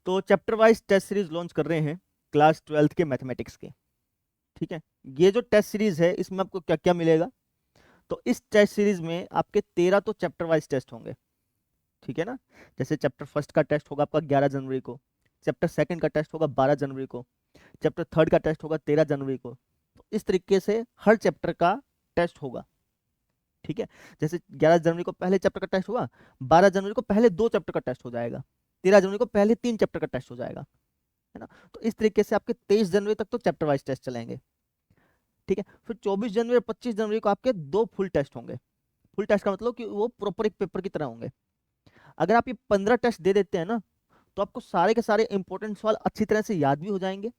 तो chapter wise test series launch कर रहे हैं क्लास 12th के मैथमेटिक्स के। ठीक है, ये जो टेस्ट सीरीज है इसमें आपको क्या क्या मिलेगा। तो इस टेस्ट सीरीज में आपके 13 तो चैप्टर वाइज टेस्ट होंगे। ठीक है ना, जैसे चैप्टर फर्स्ट का टेस्ट होगा आपका 11 जनवरी को, चैप्टर सेकंड का टेस्ट होगा 12 जनवरी को, चैप्टर थर्ड का टेस्ट होगा 13 जनवरी को। तो इस तरीके से हर चैप्टर का टेस्ट होगा। ठीक है, जैसे 11 जनवरी को पहले चैप्टर का टेस्ट हुआ, 12 जनवरी को पहले 2 चैप्टर का टेस्ट हो जाएगा, 13 जनवरी को पहले 3 चैप्टर का टेस्ट हो जाएगा, है ना। तो इस तरीके से आपके 23 जनवरी तक तो चैप्टर वाइज टेस्ट चलेंगे। ठीक है, फिर 24 जनवरी और 25 जनवरी को आपके 2 फुल टेस्ट होंगे। फुल टेस्ट का मतलब कि वो प्रॉपर एक पेपर की तरह होंगे। अगर आप ये 15 टेस्ट दे देते हैं ना, तो आपको सारे के सारे इंपॉर्टेंट सवाल अच्छी तरह से याद भी हो जाएंगे।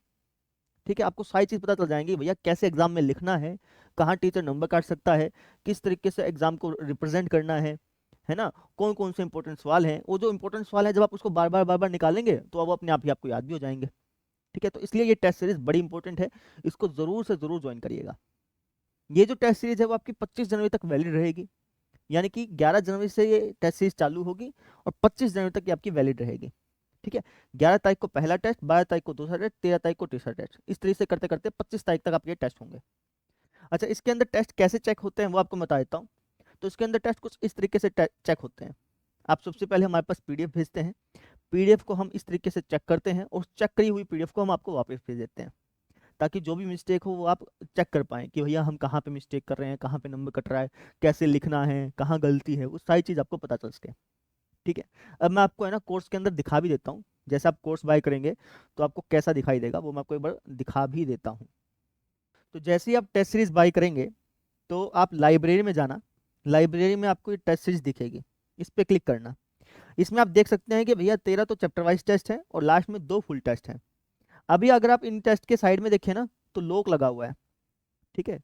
ठीक है, आपको सारी चीज पता चल जाएंगी भैया कैसे एग्जाम में लिखना है, कहाँ टीचर नंबर काट सकता है, किस तरीके से एग्जाम को रिप्रेजेंट करना है ना, कौन कौन से इंपॉर्टेंट सवाल हैं। वो जो इंपॉर्टेंट सवाल है जब आप उसको बार बार निकालेंगे तो वो अपने आप ही आपको याद भी हो जाएंगे। ठीक है, तो इसलिए ये टेस्ट सीरीज बड़ी इंपॉर्टेंट है, इसको जरूर से जरूर ज्वाइन करिएगा। ये जो टेस्ट सीरीज है वो आपकी 25 जनवरी तक वैलिड रहेगी, यानी कि 11 जनवरी से ये टेस्ट सीरीज चालू होगी और 25 जनवरी तक ये आपकी वैलिड रहेगी। ठीक है, 11 तारीख को पहला टेस्ट, 12 तारीख को दूसरा टेस्ट, 13 तारीख को तीसरा टेस्ट, इस तरीके से करते करते 25 तारीख तक आपके टेस्ट होंगे। अच्छा, इसके अंदर टेस्ट कैसे चेक होते हैं वो आपको बता देता हूँ। तो इसके अंदर टेस्ट कुछ इस तरीके से चेक होते हैं। आप सबसे पहले हमारे पास पीडीएफ भेजते हैं, पीडीएफ को हम इस तरीके से चेक करते हैं और चेक करी हुई पीडीएफ को हम आपको वापस भेज देते हैं, ताकि जो भी मिस्टेक हो वो आप चेक कर पाएँ कि भैया हम कहाँ पे मिस्टेक कर रहे हैं, कहाँ पे नंबर कट रहा है, कैसे लिखना है, कहाँ गलती है, वो सारी चीज़ आपको पता चल सके। ठीक है, अब मैं आपको है ना कोर्स के अंदर दिखा भी देता हूँ, जैसे आप कोर्स बाय करेंगे तो आपको कैसा दिखाई देगा वो मैं आपको एक बार दिखा भी देता हूँ। तो जैसे ही आप टेस्ट सीरीज बाय करेंगे तो आप लाइब्रेरी में जाना, लाइब्रेरी में आपको ये टेस्ट सीरीज दिखेगी, इस पर क्लिक करना। इसमें आप देख सकते हैं कि भैया 13 तो चैप्टर वाइज टेस्ट है और लास्ट में 2 फुल टेस्ट हैं। अभी अगर आप इन टेस्ट के साइड में देखें ना तो लॉक लगा हुआ है। ठीक है,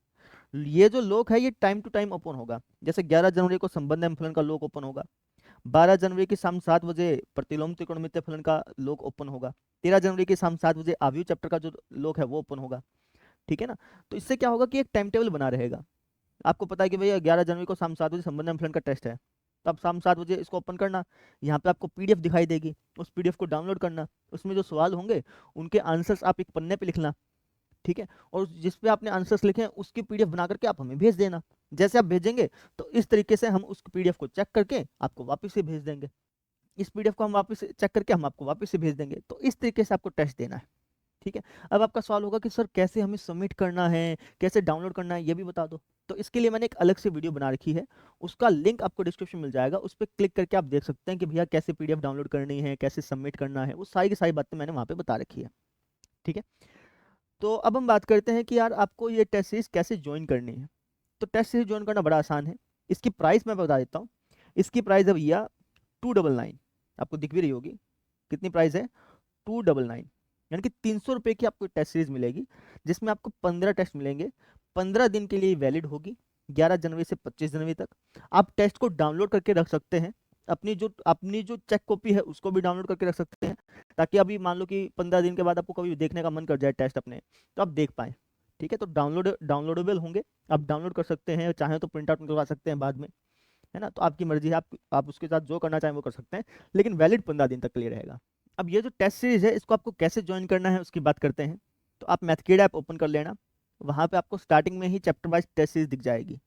ये जो लॉक है ये टाइम टू टाइम ओपन होगा। जैसे 11 जनवरी को संबंध एवं फलन का लॉक ओपन होगा, 12 जनवरी की शाम 7 बजे प्रतिलोम त्रिकोणमितीय फलन का लॉक ओपन होगा, 13 जनवरी की शाम 7 बजे आव्यूह चैप्टर का जो लॉक है वो ओपन होगा। ठीक है ना, तो इससे क्या होगा कि एक टाइम टेबल बना रहेगा। आपको पता है कि भैया 11 जनवरी को शाम 7 बजे संबंध एवं फलन का टेस्ट है, तो आप शाम 7 बजे इसको ओपन करना, यहाँ पे आपको पीडीएफ दिखाई देगी, उस पीडीएफ को डाउनलोड करना, उसमें जो सवाल होंगे उनके आंसर्स आप एक पन्ने पे लिखना। ठीक है, और जिस पे आपने आंसर्स लिखे हैं उसकी पीडीएफ बना करके आप हमें भेज देना। जैसे आप भेजेंगे तो इस तरीके से हम उस पीडीएफ को चेक करके आपको वापस से भेज देंगे, इस पीडीएफ को हम वापस से चेक करके हम आपको वापस से भेज देंगे। तो इस तरीके से आपको टेस्ट देना है। ठीक है, अब आपका सवाल होगा कि सर कैसे हमें सबमिट करना है, कैसे डाउनलोड करना है, ये भी बता दो। तो इसके लिए मैंने एक अलग से वीडियो बना रखी है, उसका लिंक आपको डिस्क्रिप्शन मिल जाएगा, उस पर क्लिक करके आप देख सकते हैं कि भैया कैसे पीडीएफ डाउनलोड करनी है, कैसे सबमिट करना है, वो सारी की सारी बातें मैंने वहाँ पे बता रखी है। ठीक है, तो अब हम बात करते हैं कि यार आपको ये टेस्ट सीरीज कैसे ज्वाइन करनी है। तो टेस्ट सीरीज ज्वाइन करना बड़ा आसान है। इसकी प्राइस मैं बता देता हूँ। इसकी प्राइस है भैया 299, आपको दिख भी रही होगी कितनी प्राइस है, 299, यानी कि 300 रुपये की आपको टेस्ट सीरीज मिलेगी, जिसमें आपको 15 टेस्ट मिलेंगे, 15 दिन के लिए वैलिड होगी, 11 जनवरी से 25 जनवरी तक। आप टेस्ट को डाउनलोड करके रख सकते हैं, अपनी जो चेक कॉपी है उसको भी डाउनलोड करके रख सकते हैं, ताकि अभी मान लो कि 15 दिन के बाद आपको कभी देखने का मन कर जाए टेस्ट अपने, तो आप देख पाएँ। ठीक है, तो डाउनलोडेबल होंगे, आप डाउनलोड कर सकते हैं, चाहें तो प्रिंट आउट निकलवा सकते हैं बाद में, है ना। तो आपकी मर्जी है, आप उसके साथ जो करना चाहें वो कर सकते हैं, लेकिन वैलिड 15 दिन तक के लिए रहेगा। अब ये जो टेस्ट सीरीज है इसको आपको कैसे ज्वाइन करना है उसकी बात करते हैं। तो आप मैथकिड ऐप ओपन कर लेना, वहाँ पे आपको स्टार्टिंग में ही चैप्टर वाइज टेस्ट सीरीज दिख जाएगी,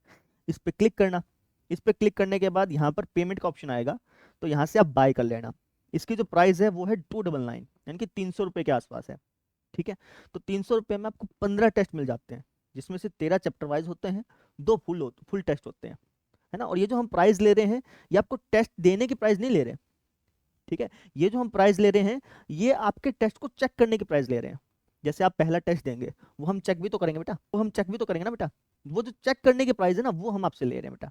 इस पर क्लिक करना। इस पर क्लिक करने के बाद यहाँ पर पेमेंट का ऑप्शन आएगा, तो यहाँ से आप बाय कर लेना। इसकी जो प्राइस है वो है 299, यानी कि 300 रुपये के आसपास है। ठीक है, तो 300 रुपये में आपको 15 टेस्ट मिल जाते हैं, जिसमें से 13 चैप्टर वाइज होते हैं, 2 फुल टेस्ट होते हैं, है ना। और ये जो हम प्राइस ले रहे हैं ये आपको टेस्ट देने की प्राइस नहीं ले रहे। ठीक है, ये जो हम प्राइस ले रहे हैं ये आपके टेस्ट को चेक करने की प्राइस ले रहे हैं। जैसे आप पहला टेस्ट देंगे वो हम चेक भी तो करेंगे बेटा, वो हम चेक भी तो करेंगे ना बेटा, वो जो चेक करने की प्राइस है ना वो हम आपसे ले रहे हैं बेटा।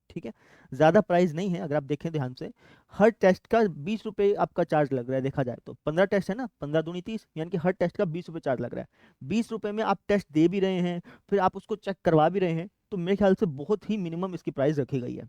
ठीक है, ज्यादा प्राइस नहीं है, अगर आप देखें ध्यान से हर टेस्ट का 20 रुपये आपका चार्ज लग रहा है। देखा जाए तो 15 टेस्ट है ना, 15 दूनी 30, यानी कि हर टेस्ट का 20 रुपये चार्ज लग रहा है। 20 रुपये में आप टेस्ट दे भी रहे हैं, फिर आप उसको चेक करवा भी रहे हैं, तो मेरे ख्याल से बहुत ही मिनिमम इसकी प्राइस रखी गई है।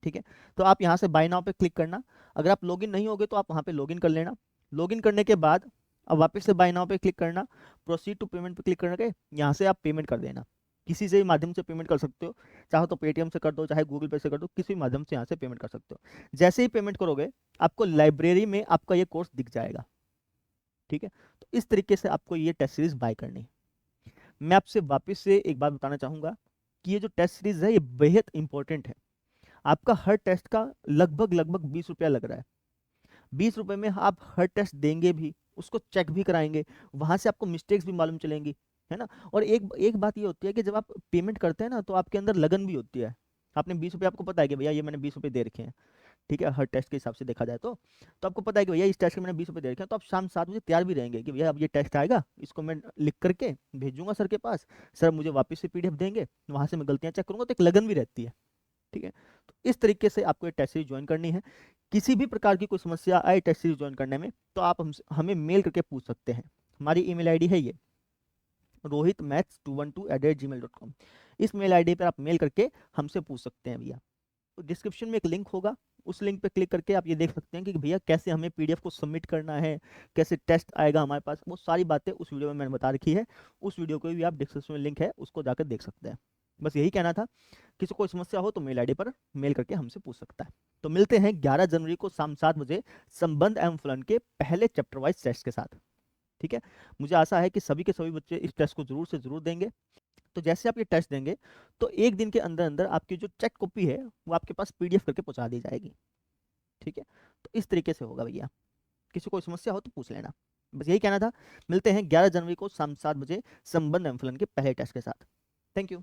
ठीक है, तो आप यहाँ से बाय नाउ पे क्लिक करना। अगर आप लॉगिन नहीं होगे तो आप वहाँ पे लॉगिन कर लेना। लॉगिन करने के बाद अब वापस से बाय नाउ पे क्लिक करना, प्रोसीड टू पेमेंट पे क्लिक करके यहाँ से आप पेमेंट कर देना। किसी से भी माध्यम से पेमेंट कर सकते हो, चाहो तो पेटीएम से कर दो, चाहे गूगल पे से कर दो, किसी भी माध्यम से यहाँ से पेमेंट कर सकते हो। जैसे ही पेमेंट करोगे आपको लाइब्रेरी में आपका ये कोर्स दिख जाएगा। ठीक है, तो इस तरीके से आपको ये टेस्ट सीरीज बाय करनी है। मैं आपसे वापस से एक बात बताना चाहूंगा कि ये जो टेस्ट सीरीज है ये बेहद इंपॉर्टेंट है। आपका हर टेस्ट का लगभग लगभग 20 रुपया लग रहा है। 20 रुपए में आप हर टेस्ट देंगे भी, उसको चेक भी कराएंगे, वहां से आपको मिस्टेक्स भी मालूम चलेंगी, है ना। और एक एक बात ये होती है कि जब आप पेमेंट करते हैं ना तो आपके अंदर लगन भी होती है। आपने 20 रुपये, आपको पता है कि भैया ये मैंने 20 रुपये दे रखे हैं, ठीक है, हर टेस्ट के हिसाब से देखा जाए तो आपको पता है कि भैया इस टेस्ट के मैंने 20 रुपये दे रखे हैं, तो आप शाम 7 बजे तैयार भी रहेंगे कि भैया अब ये टेस्ट आएगा, इसको मैं लिख करके भेजूंगा सर के पास, सर मुझे वापस से पीडीएफ देंगे, वहां से मैं गलतियां चेक करूंगा, तो एक लगन भी रहती है। ठीक है, तो इस तरीके से आपको ये टेस्ट सीरीज ज्वाइन करनी है। किसी भी प्रकार की कोई समस्या आए टेस्ट सीरीज ज्वाइन करने में तो आप हमें मेल करके पूछ सकते हैं। हमारी ईमेल आईडी है ये rohitmaths212@gmail.com। इस मेल आईडी पर आप मेल करके हमसे पूछ सकते हैं भैया। तो डिस्क्रिप्शन में एक लिंक होगा, उस लिंक पे क्लिक करके आप ये देख सकते हैं कि भैया कैसे हमें पीडीएफ को सबमिट करना है, कैसे टेस्ट आएगा हमारे पास, वो सारी बातें उस वीडियो में मैंने बता रखी है। उस वीडियो को भी आप डिस्क्रिप्शन में लिंक है, उसको जाकर देख सकते हैं। बस यही कहना था, किसी को कोई समस्या हो तो मेल आईडी पर मेल करके हमसे पूछ सकता है। तो मिलते हैं 11 जनवरी को शाम 7 बजे संबंध एवं फलन के पहले चैप्टर वाइज टेस्ट के साथ। ठीक है, मुझे आशा है कि सभी के सभी बच्चे इस टेस्ट को जरूर से जरूर देंगे। तो जैसे आप ये टेस्ट देंगे तो एक दिन के अंदर अंदर आपकी जो चेक कॉपी है वो आपके पास पीडीएफ करके पहुंचा दी जाएगी। ठीक है, तो इस तरीके से होगा भैया। किसी को कोई समस्या हो तो पूछ लेना। बस यही कहना था। मिलते हैं 11 जनवरी को शाम 7 बजे संबंध एवं फलन के पहले टेस्ट के साथ। Thank you.